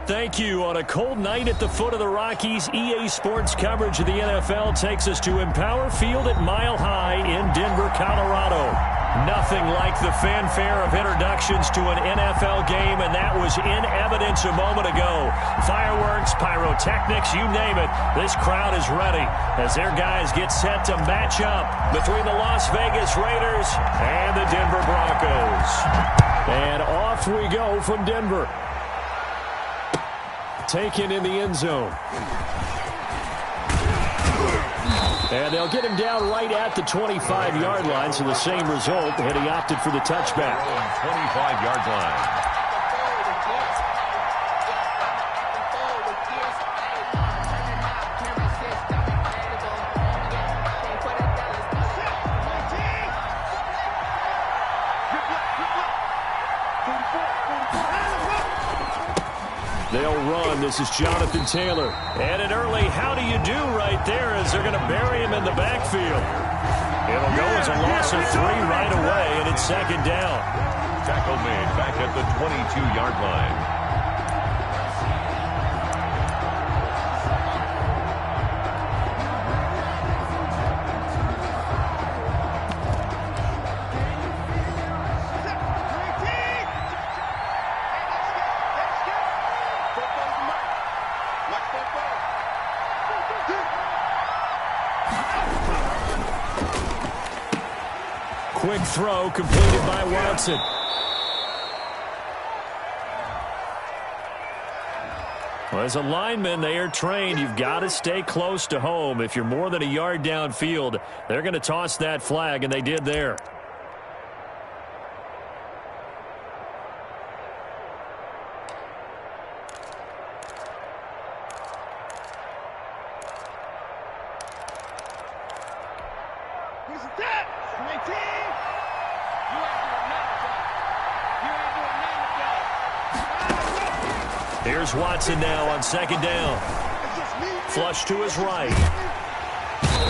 thank you. On a cold night at the foot of the Rockies, EA Sports coverage of the NFL takes us to Empower Field at Mile High in Denver, Colorado. Nothing like the fanfare of introductions to an NFL game, and that was in evidence a moment ago. Fireworks, pyrotechnics, you name it. This crowd is ready as their guys get set to match up between the Las Vegas Raiders and the Denver Broncos. And off we go from Denver. Taken in the end zone. And they'll get him down right at the 25-yard line, so the same result, and he opted for the touchback. 25-yard line. They'll run. This is Jonathan Taylor. And an early how do you do right there as they're going to bury him in the backfield. It'll go as a loss of 3 right away, and it's second down. Tackle made back at the 22-yard line. Quick throw completed by Watson. Well, as a lineman, they are trained. You've got to stay close to home. If you're more than a yard downfield, they're going to toss that flag, and they did there. Here's Watson now on second down. Flush to his right.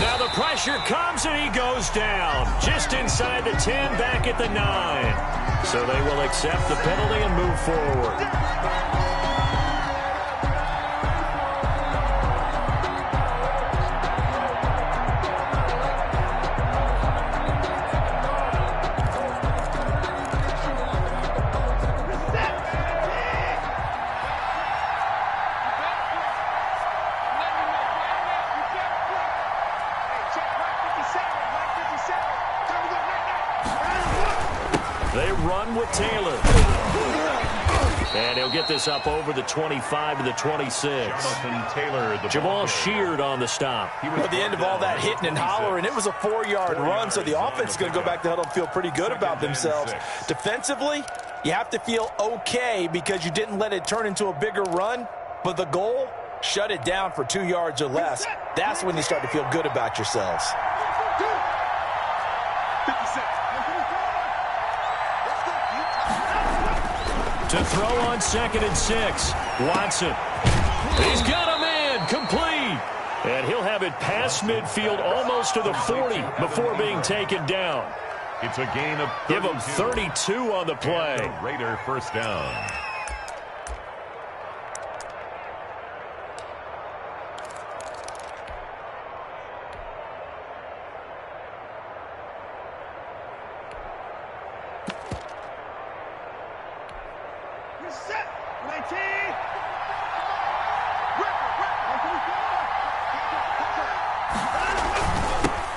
Now the pressure comes and he goes down. Just inside the 10, back at the 9. So they will accept the penalty and move forward. They run with Taylor. And he'll get this up over the 25 to the 26. Jonathan Taylor, the Jamal Sheard on the stop. At the end of all that hitting and hollering, it was a 4-yard run, so the offense is going to go back to huddle and feel pretty good about themselves. Defensively, you have to feel okay because you didn't let it turn into a bigger run, but the goal, shut it down for 2 yards or less. That's when you start to feel good about yourselves. To throw on 2nd and 6. Watson. He's got a man. Complete. And he'll have it past midfield almost to the 40 before being taken down. It's a gain of 32. Give him 32 on the play. And the Raider first down.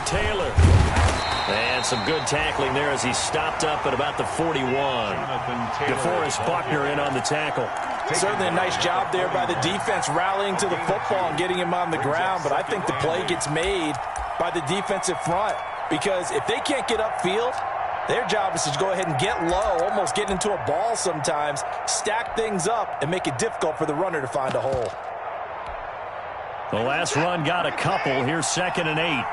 Taylor. And some good tackling there as he stopped up at about the 41. DeForest Buckner in on the tackle. Certainly a nice job there by the defense rallying to the football and getting him on the ground, but I think the play gets made by the defensive front because if they can't get upfield, their job is to go ahead and get low, almost get into a ball sometimes, stack things up, and make it difficult for the runner to find a hole. The last run got a couple. Here's 2nd and 8.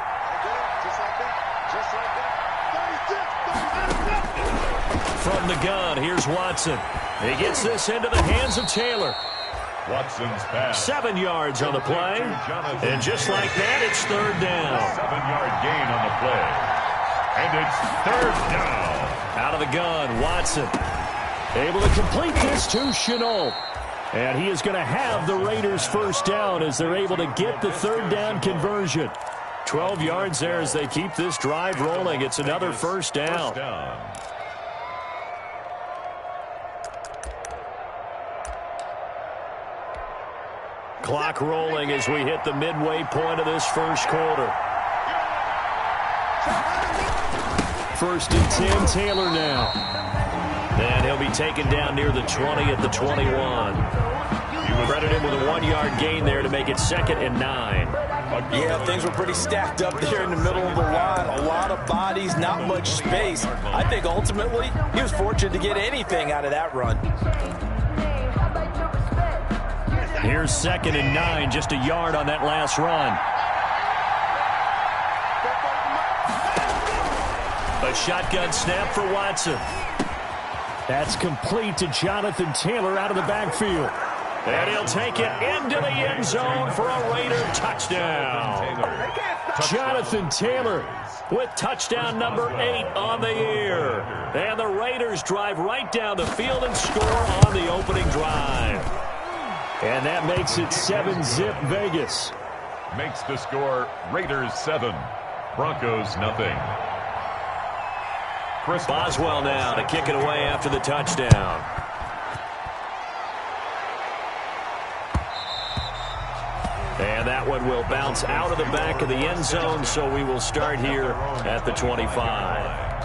From the gun, here's Watson. He gets this into the hands of Taylor. Watson's pass. 7 yards on the play. And just like that, it's 3rd down. 7-yard gain on the play. And it's 3rd down. Out of the gun, Watson. Able to complete this to Chenault. And he is going to have the Raiders first down as they're able to get the third down conversion. 12 yards there as they keep this drive rolling. It's another first down. Clock rolling as we hit the midway point of this first quarter. First and 10, Taylor now. And he'll be taken down near the 20 at the 21. Credit him with a 1-yard gain there to make it 2nd and 9. Yeah, things were pretty stacked up there in the middle of the line. A lot of bodies, not much space. I think ultimately he was fortunate to get anything out of that run. Here's 2nd and 9, just a yard on that last run. A shotgun snap for Watson. That's complete to Jonathan Taylor out of the backfield. And he'll take it into the end zone for a Raider touchdown. Jonathan Taylor with touchdown number 8 on the year. And the Raiders drive right down the field and score on the opening drive. And that makes it 7-zip Vegas. Makes the score Raiders 7, Broncos nothing. Boswell now to kick it away after the touchdown. And that one will bounce out of the back of the end zone, so we will start here at the 25.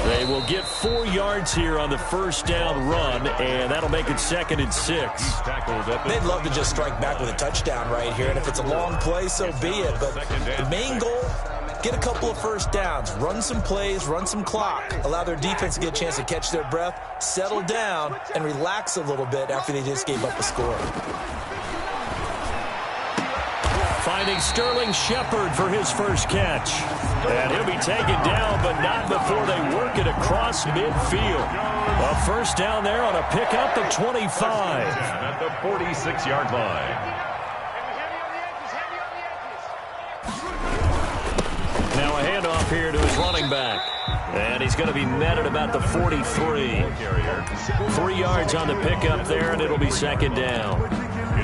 They will get 4 yards here on the first down run, and that'll make it 2nd and 6. They'd love to just strike back with a touchdown right here, and if it's a long play, so be it. But the main goal, get a couple of first downs, run some plays, run some clock, allow their defense to get a chance to catch their breath, settle down, and relax a little bit after they just gave up a score. Finding Sterling Shepard for his first catch. And he'll be taken down, but not before they work it across midfield. A first down there on a pickup of 25. At the 46-yard line. Now a handoff here to his running back. And he's going to be met at about the 43. 3 yards on the pickup there, and it'll be 2nd down.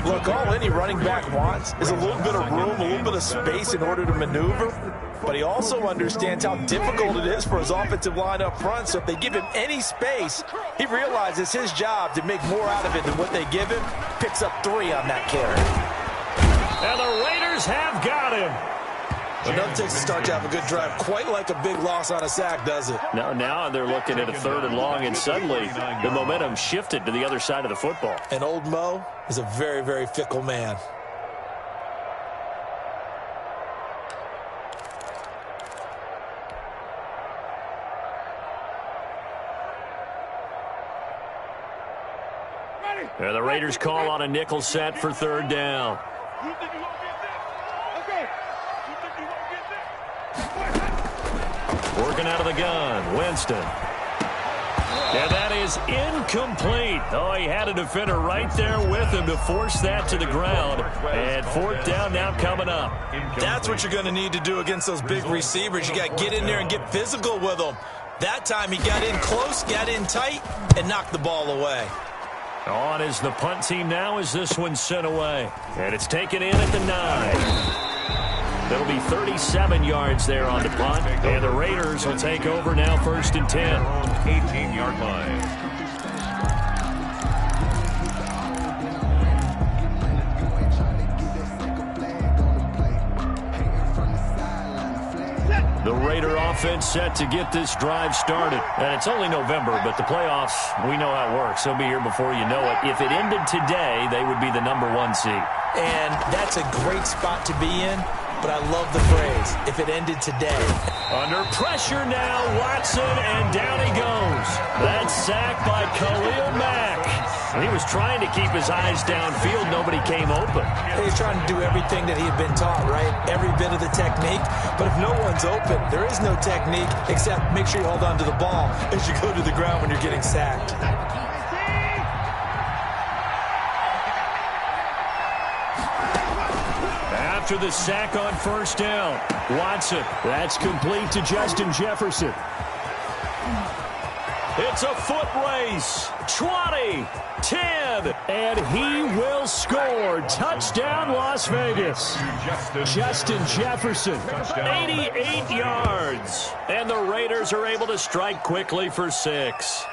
Look, all any running back wants is a little bit of room, a little bit of space in order to maneuver. But he also understands how difficult it is for his offensive line up front. So if they give him any space, he realizes his job to make more out of it than what they give him. Picks up 3 on that carry. And the Raiders have got him. But nothing takes a start to have a good drive quite like a big loss on a sack, does it? Now they're looking at a 3rd and long, and suddenly the momentum shifted to the other side of the football. And old Mo is a very, very fickle man. And the Raiders call on a nickel set for 3rd down. Working out of the gun, Winston. And that is incomplete. Oh, he had a defender right there with him to force that to the ground. And 4th down now coming up. That's what you're going to need to do against those big receivers. You got to get in there and get physical with them. That time he got in close, got in tight, and knocked the ball away. On is the punt team now as this one's sent away. And it's taken in at the 9. That'll be 37 yards there on the punt. And the Raiders will take over now 1st and 10. 18-yard line. The Raider offense set to get this drive started. And it's only November, but the playoffs, we know how it works. They'll be here before you know it. If it ended today, they would be the number 1 seed. And that's a great spot to be in. But I love the phrase, if it ended today. Under pressure now, Watson, and down he goes. That's sacked by Khalil Mack. He was trying to keep his eyes downfield. Nobody came open. He's trying to do everything that he had been taught, right? Every bit of the technique. But if no one's open, there is no technique except make sure you hold on to the ball as you go to the ground when you're getting sacked. after the sack on first down. Watson, that's complete to Justin Jefferson. It's a foot race. 20, 10, and he will score. Touchdown, Las Vegas. Justin Jefferson, 88 yards. And the Raiders are able to strike quickly for 6.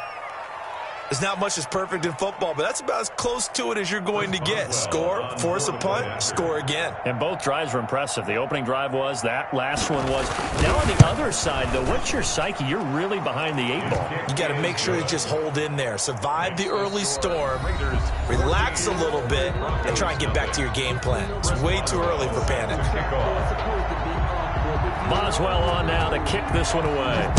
There's not much that's perfect in football, but that's about as close to it as you're going to get. Score, force a punt, score again. And both drives were impressive. The opening drive was, that last one was. Now on the other side, though, what's your psyche? You're really behind the 8 ball. You got to make sure you just hold in there. Survive the early storm, relax a little bit, and try and get back to your game plan. It's way too early for panic. Boswell on now to kick this one away.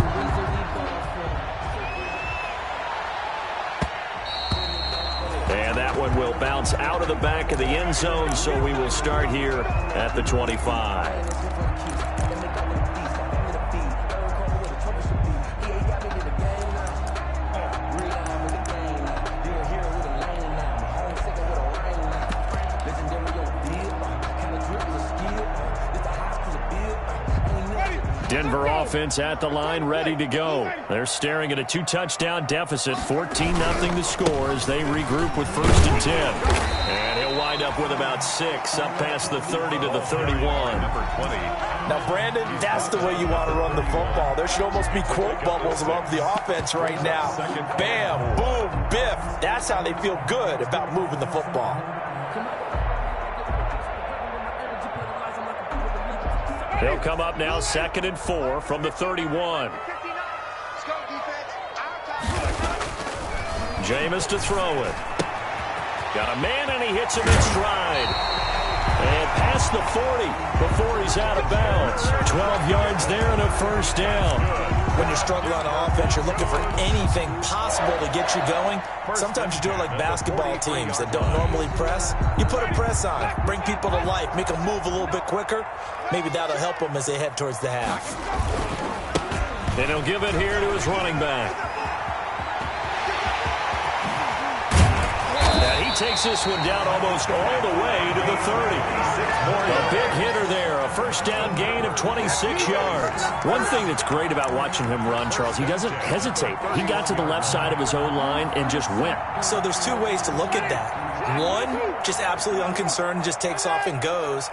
And that one will bounce out of the back of the end zone, so we will start here at the 25. Denver offense at the line, ready to go. They're staring at a 2-touchdown deficit, 14-0 to score as they regroup with 1st and 10. And he'll wind up with about 6, up past the 30 to the 31. Now, Brandon, that's the way you want to run the football. There should almost be quote bubbles above the offense right now. Bam, boom, biff. That's how they feel good about moving the football. They'll come up now 2nd and 4 from the 31. Jameis to throw it. Got a man and he hits him in stride. And past the 40 before he's out of bounds. 12 yards there and a 1st down. When you're struggling on offense, you're looking for anything possible to get you going. Sometimes you do it like basketball teams that don't normally press. You put a press on, bring people to life, make them move a little bit quicker. Maybe that'll help them as they head towards the half. And he'll give it here to his running back. And he takes this one down almost all the way to the 30. A big hitter there, a 1st down gain of 26 yards. One thing that's great about watching him run, Charles, he doesn't hesitate. He got to the left side of his own line and just went. So there's 2 ways to look at that. One, just absolutely unconcerned, just takes off and goes.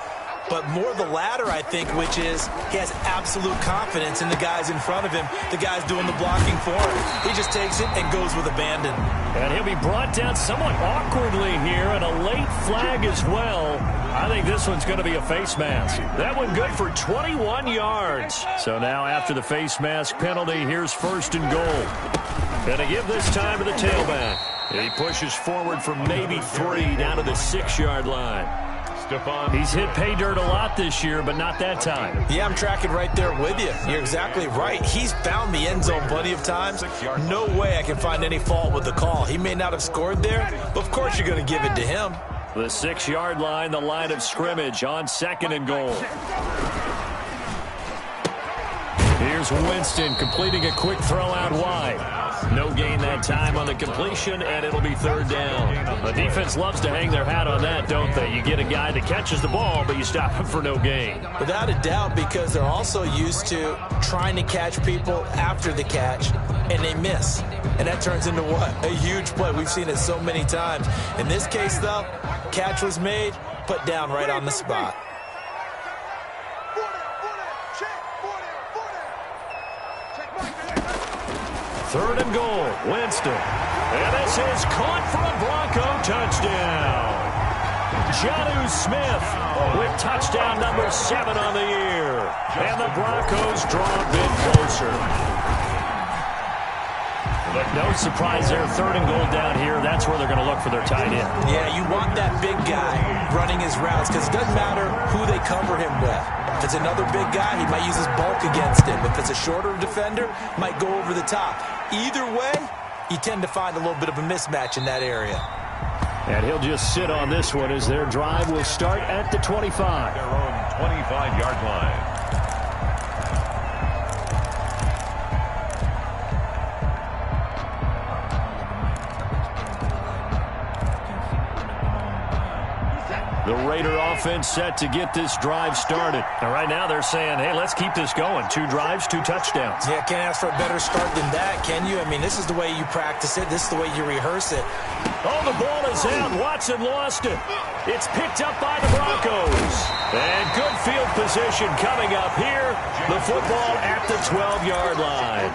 But more the latter, I think, which is he has absolute confidence in the guys in front of him, the guys doing the blocking for him. He just takes it and goes with abandon. And he'll be brought down somewhat awkwardly here, and a late flag as well. I think this one's going to be a face mask. That one good for 21 yards. So now after the face mask penalty, here's 1st and goal. Going to give this time to the tailback. And he pushes forward from maybe 3 down to the 6-yard line. He's hit pay dirt a lot this year, but not that time. Yeah, I'm tracking right there with you. You're exactly right. He's found the end zone plenty of times. No way I can find any fault with the call. He may not have scored there, but of course you're going to give it to him. The 6-yard line, the line of scrimmage on 2nd and goal. Here's Winston completing a quick throw out wide. No gain that time on the completion, and it'll be 3rd down. The defense loves to hang their hat on that, don't they? You get a guy that catches the ball, but you stop him for no gain. Without a doubt, because they're also used to trying to catch people after the catch, and they miss. And that turns into what? A huge play. We've seen it so many times. In this case, though, catch was made, put down right on the spot. Third and goal, Winston. And this is caught for a Bronco touchdown. Jonnu Smith with touchdown number 7 on the year. And the Broncos draw a bit closer. No surprise there, 3rd and goal down here. That's where they're going to look for their tight end. Yeah, you want that big guy running his routes because it doesn't matter who they cover him with. If it's another big guy, he might use his bulk against him. If it's a shorter defender, might go over the top. Either way, you tend to find a little bit of a mismatch in that area. And he'll just sit on this one as their drive will start at the 25. Their own 25-yard line. The Raider offense set to get this drive started. And right now they're saying, hey, let's keep this going. 2 drives, 2 touchdowns. Yeah, can't ask for a better start than that, can you? I mean, this is the way you practice it. This is the way you rehearse it. Oh, the ball is out. Watson lost it. It's picked up by the Broncos. And good field position coming up here. The football at the 12-yard line.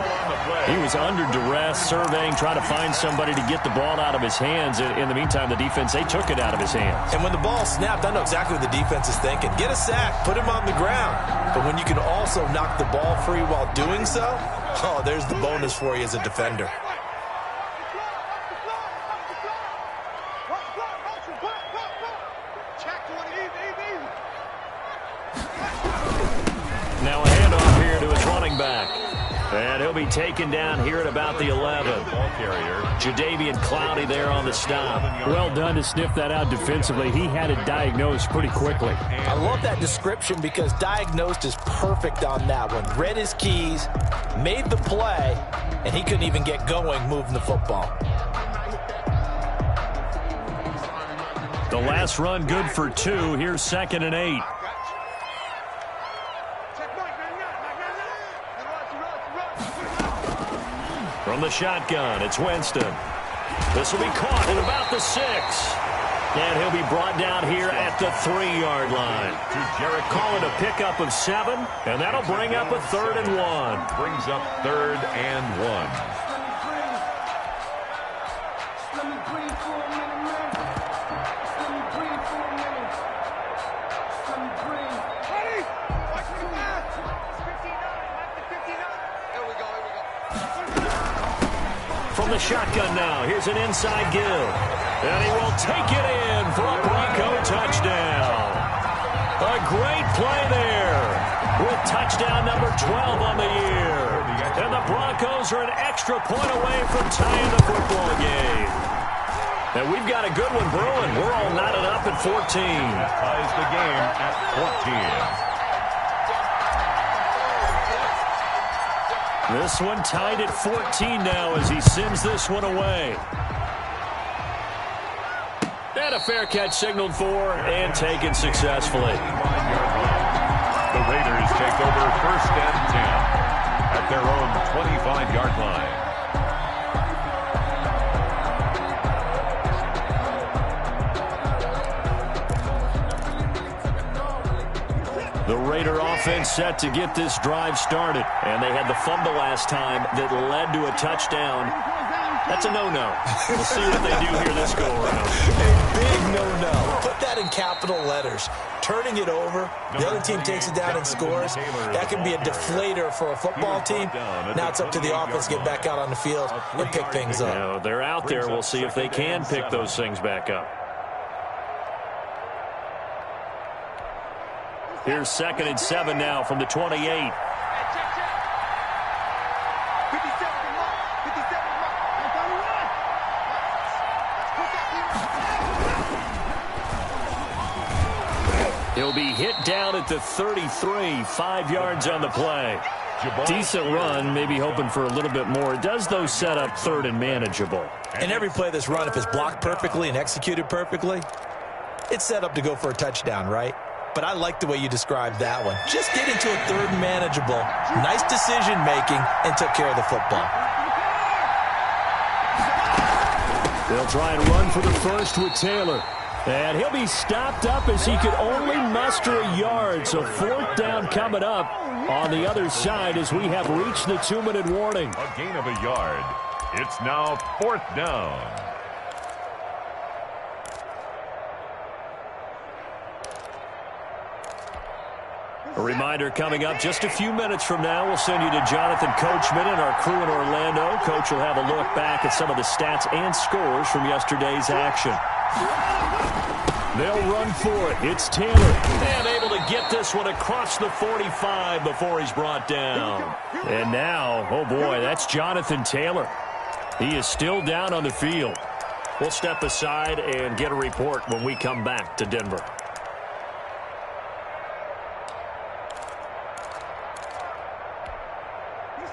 He was under duress, surveying, trying to find somebody to get the ball out of his hands. In the meantime, the defense, they took it out of his hands. And when the ball snapped, I know exactly what the defense is thinking. Get a sack, put him on the ground. But when you can also knock the ball free while doing so, oh, there's the bonus for you as a defender. Now a handoff here to his running back. And he'll be taken down here at about the 11. Jadeveon Clowney there on the stop. Well done to sniff that out defensively. He had it diagnosed pretty quickly. I love that description because diagnosed is perfect on that one. Read his keys, made the play, and he couldn't even get going moving the football. The last run good for 2. Here's 2nd and 8. From the shotgun, it's Winston. This will be caught at about the 6. And he'll be brought down here at the 3-yard line. Call it a pickup of 7, and that'll bring up a 3rd and 1. Brings up 3rd and 1. From the shotgun now, here's an inside give. And he will take it in for a Bronco touchdown. A great play there with touchdown number 12 on the year. And the Broncos are an extra point away from tying the football game. And we've got a good one brewing. We're all knotted up at 14. Ties the game at 14. This one tied at 14 now as he sends this one away. And a fair catch signaled for and taken successfully. The Raiders take over 1st and 10 at their own 25-yard line. The Raider offense set to get this drive started. And they had the fumble last time that led to a touchdown. That's a no-no. We'll see what they do here this go-around. A big no-no. Put that in capital letters. Turning it over, the other team takes it down and scores. That can be a deflator for a football team. Now it's up to the offense to get back out on the field and pick things up. Now, they're out there. We'll see if they can pick those things back up. Here's 2nd and 7 now from the 28. He'll be hit down at the 33, 5 yards on the play. Decent run, maybe hoping for a little bit more. It does, though, set up 3rd and manageable. And every play that's run, if it's blocked perfectly and executed perfectly, it's set up to go for a touchdown, right? But I like the way you described that one. Just get into a 3rd and manageable, nice decision-making, and took care of the football. They'll try and run for the first with Taylor. And he'll be stopped up as he could only muster a yard. So 4th down coming up on the other side as we have reached the 2-minute warning. A gain of a yard. It's now 4th down. A reminder coming up just a few minutes from now. We'll send you to Jonathan Coachman and our crew in Orlando. Coach will have a look back at some of the stats and scores from yesterday's action. They'll run for it. It's Taylor. And able to get this one across the 45 before he's brought down. And now, oh boy, that's Jonathan Taylor. He is still down on the field. We'll step aside and get a report when we come back to Denver.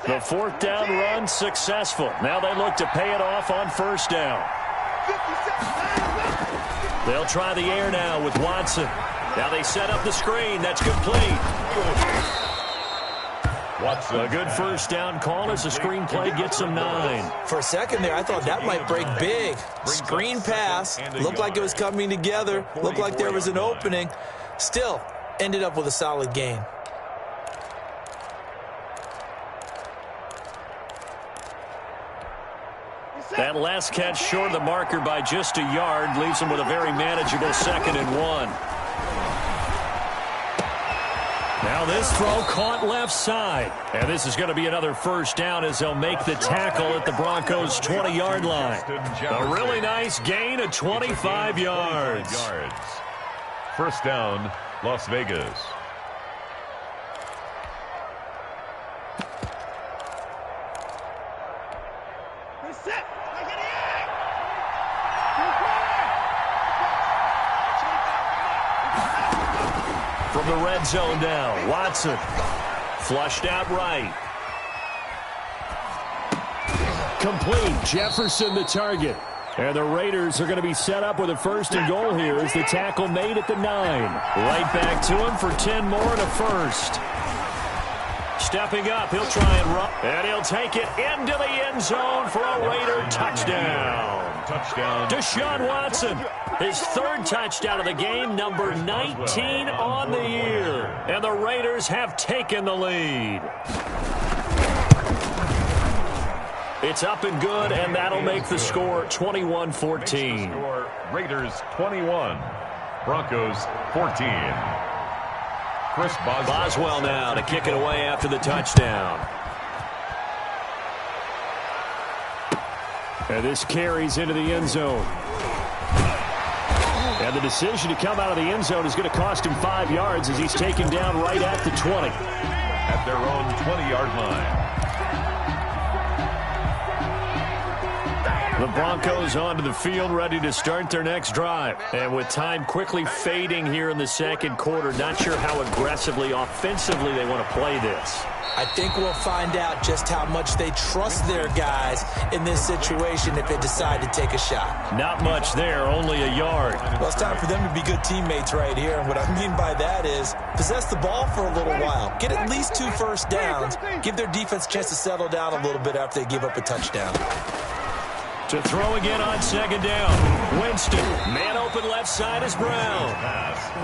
The 4th down run successful. Now they look to pay it off on 1st down. They'll try the air now with Watson. Now they set up the screen. That's complete. Watson. A good first down call as the screenplay gets him 9. For a second there, I thought that might break big. Screen pass. Looked like it was coming together. Looked like there was an opening. Still, ended up with a solid gain. That last catch short of the marker by just a yard leaves him with a very manageable 2nd and 1. Now this throw caught left side. And this is going to be another first down as they'll make the tackle at the Broncos' 20-yard line. A really nice gain of 25 yards. First down, Las Vegas. From the red zone now, Watson. Flushed out right. Complete. Jefferson the target. And the Raiders are going to be set up with a 1st and goal here as the tackle made at the 9. Right back to him for 10 more and a first. Stepping up, he'll try and run. And he'll take it into the end zone for a Raider touchdown. Deshaun Watson, his 3rd touchdown of the game, number 19 on the year. And the Raiders have taken the lead. It's up and good, and that'll make the score 21-14. Raiders 21, Broncos 14. Chris Boswell now to kick it away after the touchdown. And this carries into the end zone. And the decision to come out of the end zone is going to cost him 5 yards as he's taken down right at the 20. At their own 20-yard line. The Broncos onto the field, ready to start their next drive. And with time quickly fading here in the 2nd quarter, not sure how aggressively, offensively they want to play this. I think we'll find out just how much they trust their guys in this situation if they decide to take a shot. Not much there, only a yard. Well, it's time for them to be good teammates right here. And what I mean by that is possess the ball for a little while. Get at least 2 first downs. Give their defense a chance to settle down a little bit after they give up a touchdown. To throw again on 2nd down. Winston, man open left side is Brown.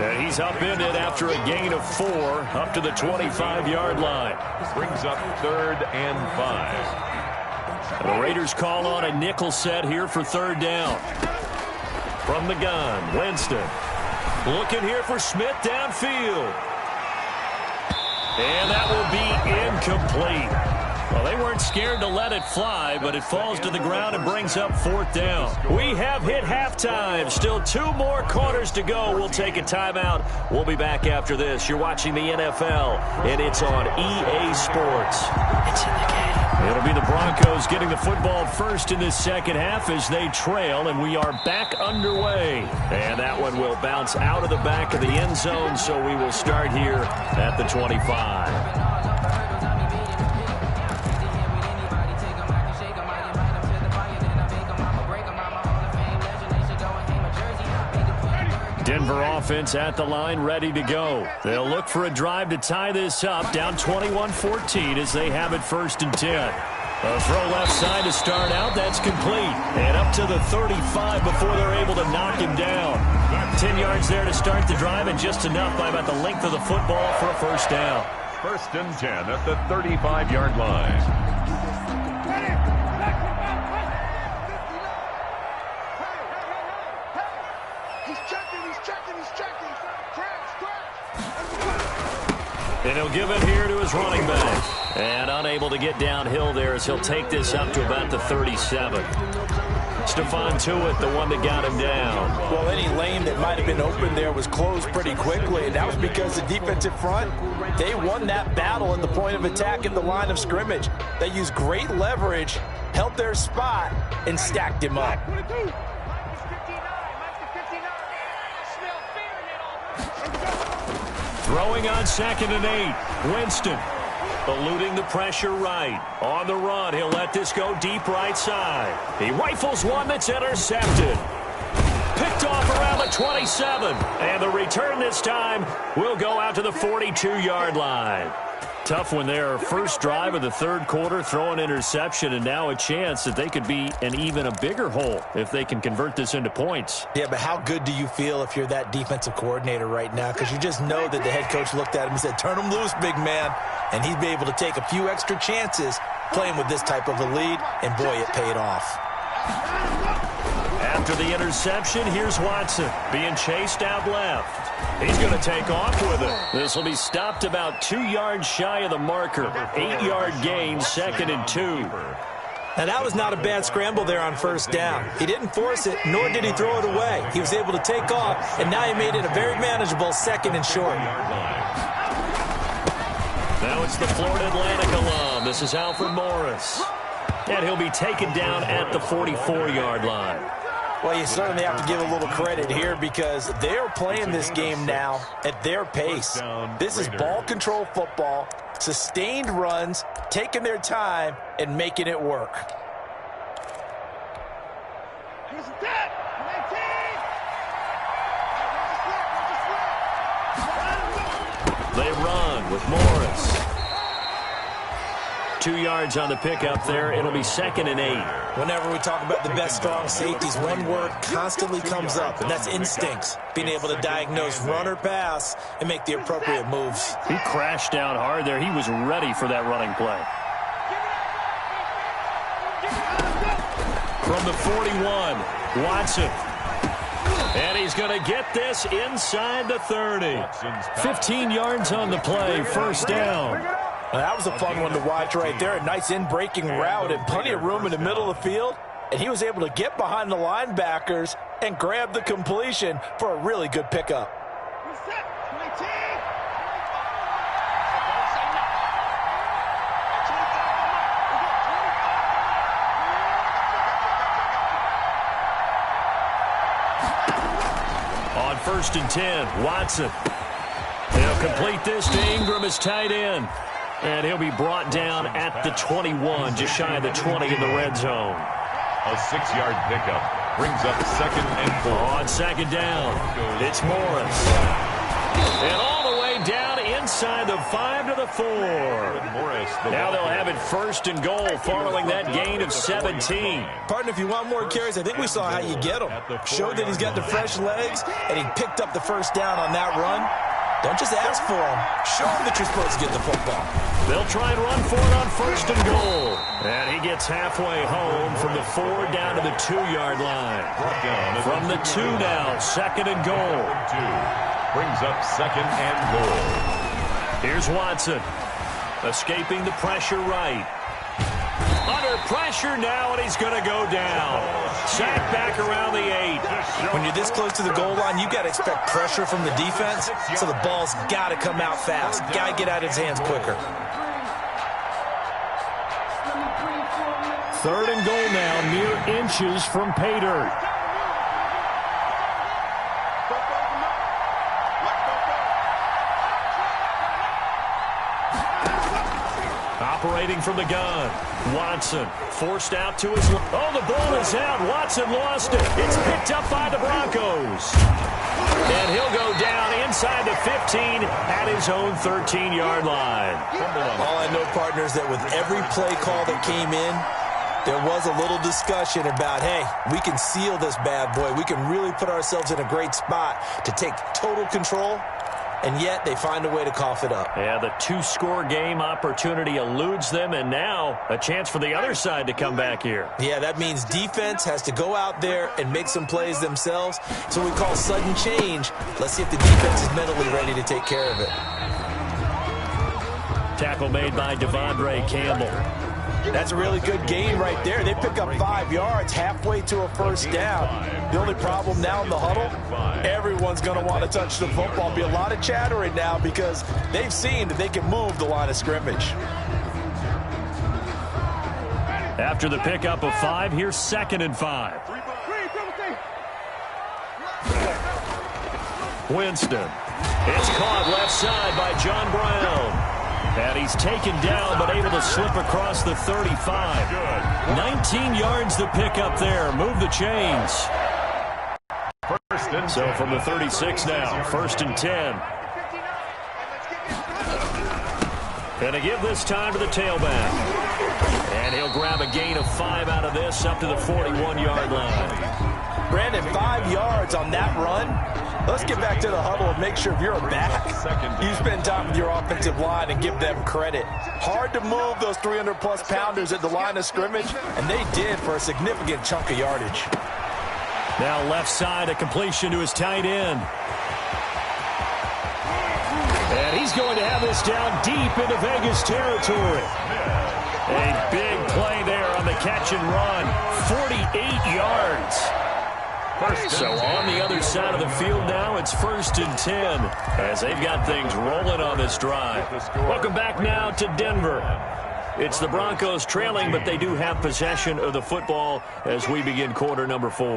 And he's upended after a gain of 4 up to the 25-yard line. Brings up 3rd and 5. The Raiders call on a nickel set here for 3rd down. From the gun, Winston. Looking here for Smith downfield. And that will be incomplete. Well, they weren't scared to let it fly, but it falls to the ground and brings up 4th down. We have hit halftime. Still 2 more quarters to go. We'll take a timeout. We'll be back after this. You're watching the NFL, and it's on EA Sports. It's in the game. It'll be the Broncos getting the football first in this 2nd half as they trail, and we are back underway. And that one will bounce out of the back of the end zone, so we will start here at the 25. Denver offense at the line, ready to go. They'll look for a drive to tie this up, down 21-14 as they have it 1st and 10. A throw left side to start out, that's complete. And up to the 35 before they're able to knock him down. 10 yards there to start the drive, and just enough by about the length of the football for a 1st down. 1st and 10 at the 35-yard line. And he'll give it here to his running back. And unable to get downhill there as he'll take this up to about the 37. Stephon Tuitt, the one that got him down. Well, any lane that might have been open there was closed pretty quickly, and that was because the defensive front, they won that battle at the point of attack at the line of scrimmage. They used great leverage, held their spot, and stacked him up. Throwing on 2nd and 8. Winston. Eluding the pressure right. On the run, he'll let this go deep right side. He rifles one that's intercepted. Picked off around the 27. And the return this time will go out to the 42-yard line. Tough one there. First drive of the third quarter, throw an interception, and now a chance that they could be in even a bigger hole if they can convert this into points. Yeah, but how good do you feel if you're that defensive coordinator right now? Because you just know that the head coach looked at him and said, turn him loose, big man. And he'd be able to take a few extra chances playing with this type of a lead, and boy, it paid off. After the interception, here's Watson being chased out left. He's going to take off with it. This will be stopped about 2 yards shy of the marker. 8-yard gain, 2nd and 2. Now, that was not a bad scramble there on first down. He didn't force it, nor did he throw it away. He was able to take off, and now he made it a very manageable 2nd and short. Now it's the Florida Atlantic alum. This is Alfred Morris. And he'll be taken down at the 44-yard line. Well, you certainly have to give a little credit here because they're playing this game now at their pace. This is ball control football, sustained runs, taking their time, and making it work. They run with Morris. 2 yards on the pickup there. It'll be 2nd and 8. Whenever we talk about the best strong safeties, one word constantly comes up, and that's instincts. Being able to diagnose run or pass and make the appropriate moves. He crashed down hard there. He was ready for that running play. From the 41, Watson. And he's going to get this inside the 30. 15 yards on the play, first down. Now, that was a fun one to watch right there. A nice in-breaking route and plenty of room in the middle of the field. And he was able to get behind the linebackers and grab the completion for a really good pickup. On 1st and 10, Watson. He'll complete this to Ingram as tight end. And he'll be brought down at the 21, just shy of the 20 in the red zone. A 6-yard pickup brings up 2nd and 4. On 2nd down, it's Morris. And all the way down inside the 5 to the 4. Now they'll have it 1st and goal following that gain of 17. Partner, if you want more carries, I think we saw how you get him. Showed that he's got the fresh legs, and he picked up the first down on that run. Don't just ask for him. Show him that you're supposed to get the football. They'll try and run for it on 1st and goal. And he gets halfway home from the 4 down to the 2-yard line. From the 2 now, 2nd and goal. Brings up 2nd and goal. Here's Watson. Escaping the pressure right. Under pressure now, and he's going to go down. Sacked back around the 8. When you're this close to the goal line, you got to expect pressure from the defense, so the ball's got to come out fast. Got to get out of his hands quicker. 3rd and goal now, mere inches from pay dirt. Operating from the gun. Watson forced out to his left. Oh, the ball is out. Watson lost it. It's picked up by the Broncos. And he'll go down inside the 15 at his own 13-yard line. All I know, partners, that with every play call that came in, there was a little discussion about, hey, we can seal this bad boy. We can really put ourselves in a great spot to take total control. And yet they find a way to cough it up. Yeah, the 2-score game opportunity eludes them, and now a chance for the other side to come back here. Yeah, that means defense has to go out there and make some plays themselves. So we call sudden change. Let's see if the defense is mentally ready to take care of it. Tackle made by Devondre Campbell. That's a really good gain right there. They pick up 5 yards halfway to a first down. The only problem now in the huddle, everyone's going to want to touch the football. Be a lot of chattering now because they've seen that they can move the line of scrimmage. After the pickup of 5, here's 2nd and 5. Winston. It's caught left side by John Brown. And he's taken down, but able to slip across the 35. 19 yards to pick up there. Move the chains. So from the 36 now, 1st and 10. And to give this time to the tailback. And he'll grab a gain of 5 out of this up to the 41-yard line. Brandon, 5 yards on that run. Let's get back to the huddle and make sure if you're back, you spend time with your offensive line and give them credit. Hard to move those 300-plus pounders at the line of scrimmage, and they did for a significant chunk of yardage. Now left side, a completion to his tight end. And he's going to have this down deep into Vegas territory. A big play there on the catch and run. 48 yards. So on the other side of the field now, it's 1st and 10 as they've got things rolling on this drive. Welcome back now to Denver. It's the Broncos trailing, but they do have possession of the football as we begin quarter number 4.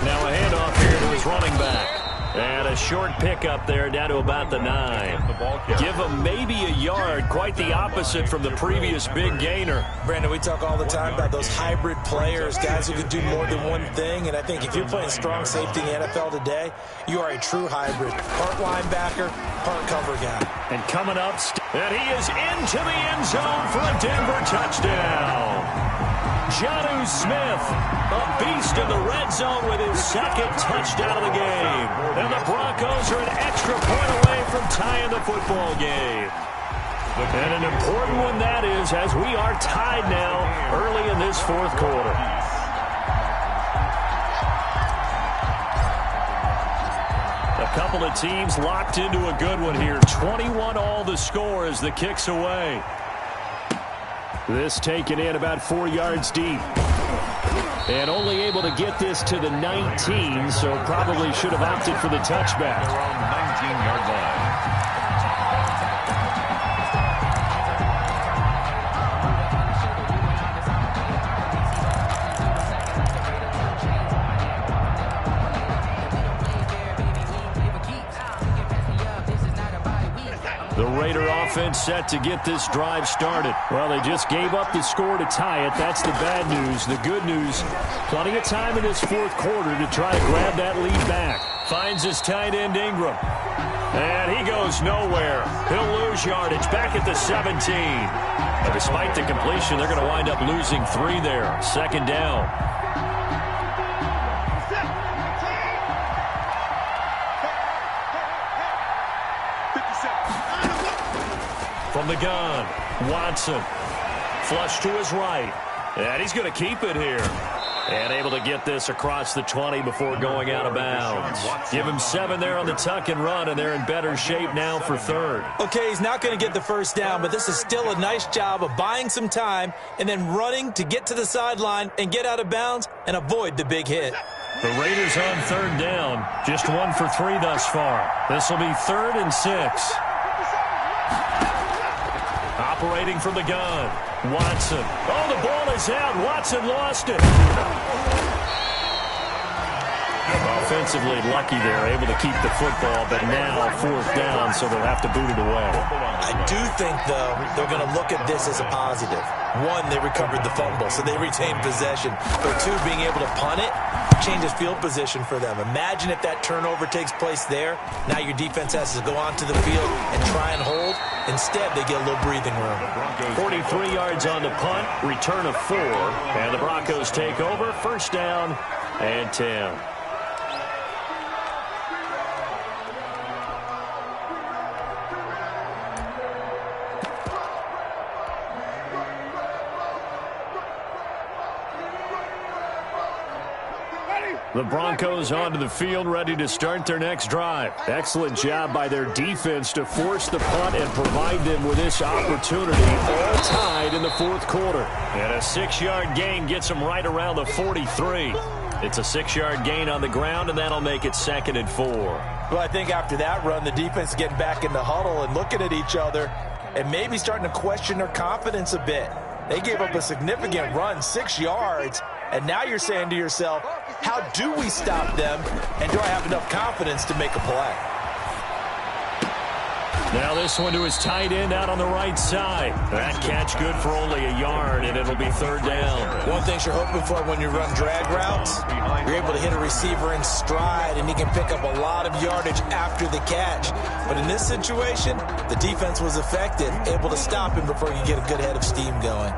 Now a handoff here to his running back. And a short pickup there down to about the 9. Give him maybe a yard, quite the opposite from the previous big gainer. Brandon, we talk all the time about those hybrid players, guys who can do more than one thing. And I think if you're playing strong safety in the NFL today, you are a true hybrid. Part linebacker, part cover guy. And coming up, and he is into the end zone for a Denver touchdown. Jonnu Smith, a beast in the red zone with his 2nd touchdown of the game. And the Broncos are an extra point away from tying the football game. And an important one that is, as we are tied now early in this 4th quarter. A couple of teams locked into a good one here. 21 all the score as the kick's away. This taken in about 4 yards deep. And only able to get this to the 19, so probably should have opted for the touchback. Around 19-yard line. The Raider offense set to get this drive started. Well, they just gave up the score to tie it. That's the bad news. The good news, plenty of time in this 4th quarter to try to grab that lead back. Finds his tight end Ingram. And he goes nowhere. He'll lose yardage back at the 17. But despite the completion, they're going to wind up losing 3 there. 2nd down. From the gun, Watson. Flush to his right. And he's going to keep it here. And able to get this across the 20 before going out of bounds. Give him 7 there on the tuck and run, and they're in better shape now for 3rd. Okay, he's not going to get the 1st down, but this is still a nice job of buying some time and then running to get to the sideline and get out of bounds and avoid the big hit. The Raiders on 3rd down. Just 1 for 3 thus far. This will be 3rd and 6. Operating from the gun. Watson. Oh, the ball is out. Watson lost it. Offensively lucky there, able to keep the football, but now 4th down, so they'll have to boot it away. I do think, though, they're going to look at this as a positive. 1, they recovered the fumble, so they retained possession. But 2, being able to punt it changes field position for them. Imagine if that turnover takes place there. Now your defense has to go onto the field and try and hold. Instead, they get a little breathing room. 43 yards on the punt, return of 4, and the Broncos take over. 1st down and 10. The Broncos onto the field, ready to start their next drive. Excellent job by their defense to force the punt and provide them with this opportunity, all tied in the 4th quarter. And a 6-yard gain gets them right around the 43. It's a 6-yard gain on the ground, and that'll make it 2nd and 4. Well, I think after that run, the defense is getting back in the huddle and looking at each other and maybe starting to question their confidence a bit. They gave up a significant run, 6 yards, and now you're saying to yourself, How do we stop them, and do I have enough confidence to make a play? Now this one to his tight end out on the right side. That catch good for only a yard, and it'll be third down. One thing you're hoping for when you run drag routes, you're able to hit a receiver in stride, and he can pick up a lot of yardage after the catch. But in this situation, the defense was effective, able to stop him before you get a good head of steam going.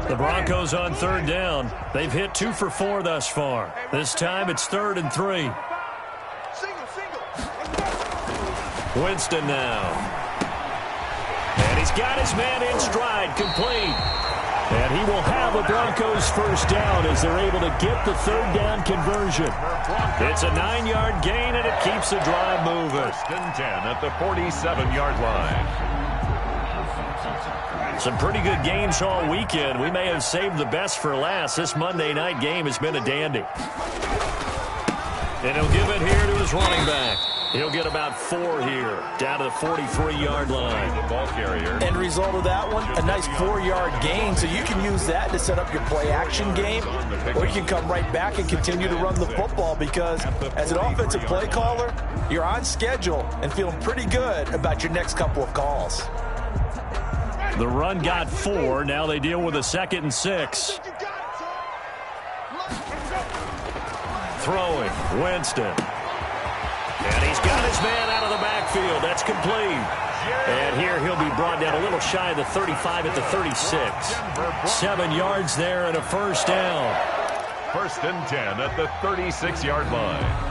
The Broncos on third down. They've hit 2 for 4 thus far. This time it's 3rd and 3. Winston now. And he's got his man in stride, complete. And he will have a Broncos first down as they're able to get the third down conversion. It's a 9-yard gain, and it keeps the drive moving. 1st and 10 at the 47-yard line. Some pretty good games all weekend. We may have saved the best for last. This Monday night game has been a dandy. And he'll give it here to his running back. He'll get about 4 here, down to the 43-yard line. The ball carrier. End result of that one, a nice 4-yard gain, so you can use that to set up your play-action game, or you can come right back and continue to run the football because as an offensive play caller, you're on schedule and feeling pretty good about your next couple of calls. The run got 4. Now they deal with a 2nd and 6. Throwing, Winston. And he's got his man out of the backfield. That's complete. And here he'll be brought down a little shy of the 35 at the 36. 7 yards there and a first down. 1st and 10 at the 36-yard line.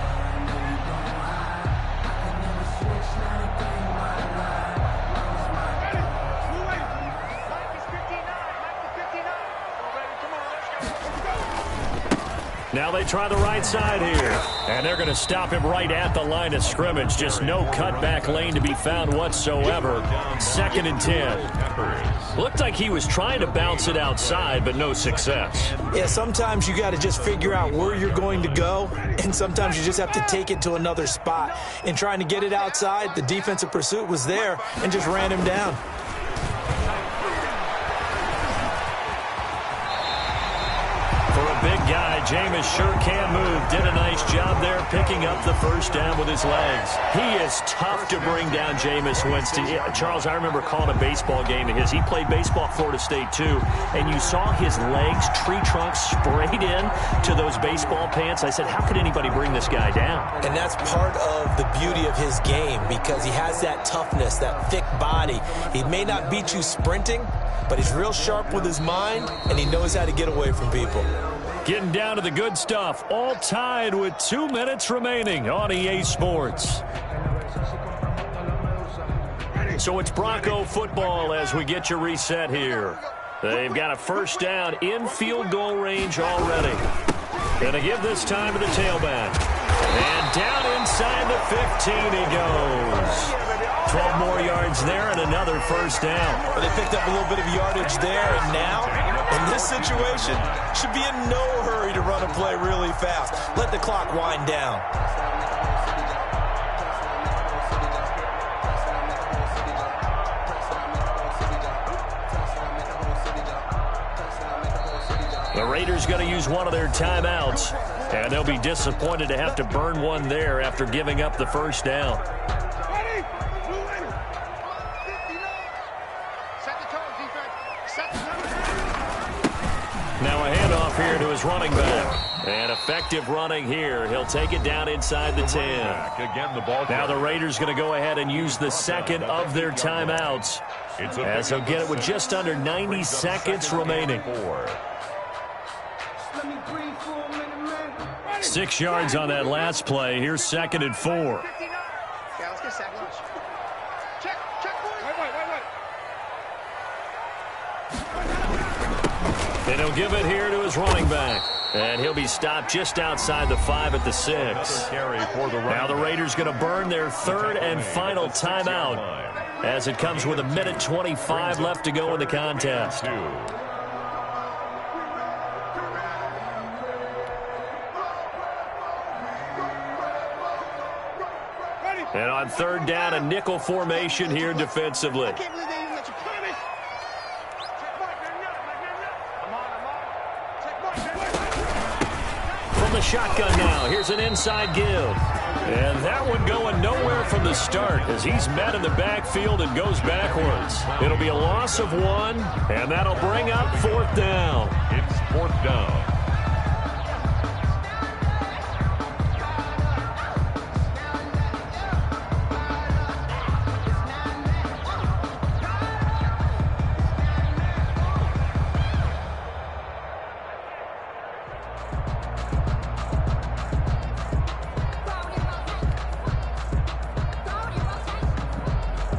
Now they try the right side here. And they're going to stop him right at the line of scrimmage. Just no cutback lane to be found whatsoever. 2nd and 10. Looked like he was trying to bounce it outside, but no success. Yeah, sometimes you got to just figure out where you're going to go, and sometimes you just have to take it to another spot. In trying to get it outside, the defensive pursuit was there and just ran him down. Big guy, Jameis sure can move. Did a nice job there picking up the first down with his legs. He is tough to bring down, Jameis Winston. Charles, I remember calling a baseball game of his. He played baseball at Florida State, too. And you saw his legs, tree trunks sprayed in to those baseball pants. I said, how could anybody bring this guy down? And that's part of the beauty of his game because he has that toughness, that thick body. He may not beat you sprinting, but he's real sharp with his mind, and he knows how to get away from people. Getting down to the good stuff, all tied with 2 minutes remaining on EA Sports. So it's Bronco football as we get you reset here. They've got a first down in field goal range already. Going to give this time to the tailback. And down inside the 15 he goes. 12 more yards there and another first down. Well, they picked up a little bit of yardage there, and now, in this situation, should be in no hurry to run a play really fast. Let the clock wind down. The Raiders going to use one of their timeouts, and they'll be disappointed to have to burn one there after giving up the first down. Now a handoff here to his running back. And effective running here. He'll take it down inside the 10. Again, the ball now the Raiders going to go ahead and use the second of their timeouts, as they'll get it with just under 90 seconds remaining. 6 yards on that last play. Here's 2nd and 4. Yeah, let's get a sack lunch. Check, And he'll give it here to his running back. And he'll be stopped just outside the 5 at the 6. Now the Raiders going to burn their third and final timeout as it comes with 1:25 left to go in the contest. And on third down, a nickel formation here defensively. I can't believe they even let you come in. Check mark, man, shotgun now. Here's an inside give. And that one going nowhere from the start as he's met in the backfield and goes backwards. It'll be a loss of 1, and that'll bring up 4th down. It's 4th down.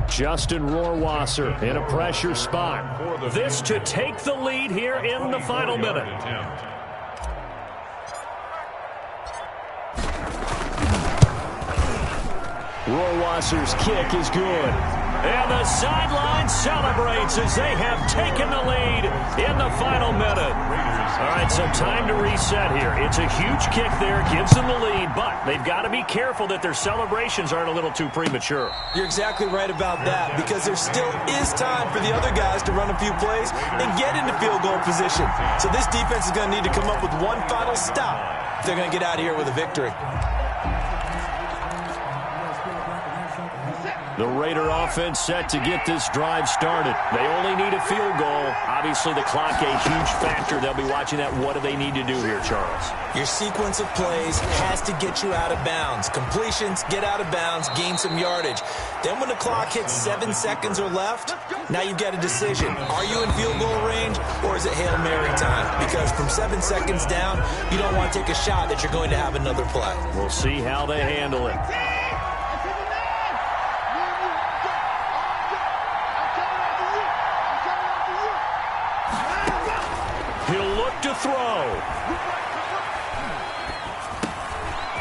Justin Rohrwasser in a pressure spot. This to take the lead here in the final minute. Rohrwasser's kick is good. And the sideline celebrates as they have taken the lead in the final minute. All right, so time to reset here. It's a huge kick there, gives them the lead, but they've got to be careful that their celebrations aren't a little too premature. You're exactly right about that, because there still is time for the other guys to run a few plays and get into field goal position. So this defense is going to need to come up with one final stop if they're going to get out of here with a victory. The Raider offense set to get this drive started. They only need a field goal. Obviously, the clock a huge factor. They'll be watching that. What do they need to do here, Charles? Your sequence of plays has to get you out of bounds. Completions, get out of bounds, gain some yardage. Then when the clock hits 7 seconds or left, now you've got a decision. Are you in field goal range, or is it Hail Mary time? Because from 7 seconds down, you don't want to take a shot that you're going to have another play. We'll see how they handle it. He'll look to throw.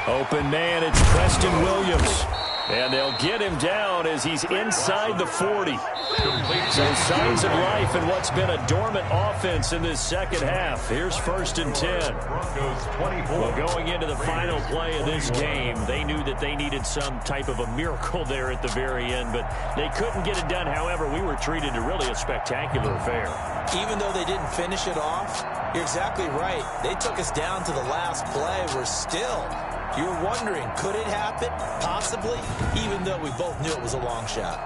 Open man, it's Preston Williams. And they'll get him down as he's inside the 40. So signs of life in what's been a dormant offense in this second half. Here's 1st and 10. Well, going into the final play of this game, they knew that they needed some type of a miracle there at the very end, but they couldn't get it done. However, we were treated to really a spectacular affair. Even though they didn't finish it off, you're exactly right. They took us down to the last play. We're still... You're wondering, could it happen? Possibly, even though we both knew it was a long shot.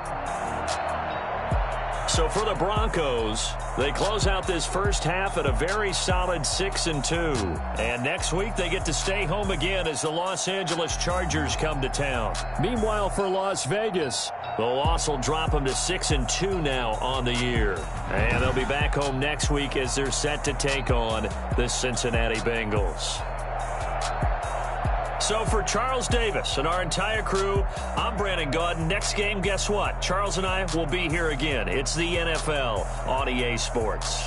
So for the Broncos, they close out this first half at a very solid 6-2. And next week they get to stay home again as the Los Angeles Chargers come to town. Meanwhile, for Las Vegas, the loss will drop them to 6-2 now on the year. And they'll be back home next week as they're set to take on the Cincinnati Bengals. So for Charles Davis and our entire crew, I'm Brandon Gaudin. Next game, guess what? Charles and I will be here again. It's the NFL on EA Sports.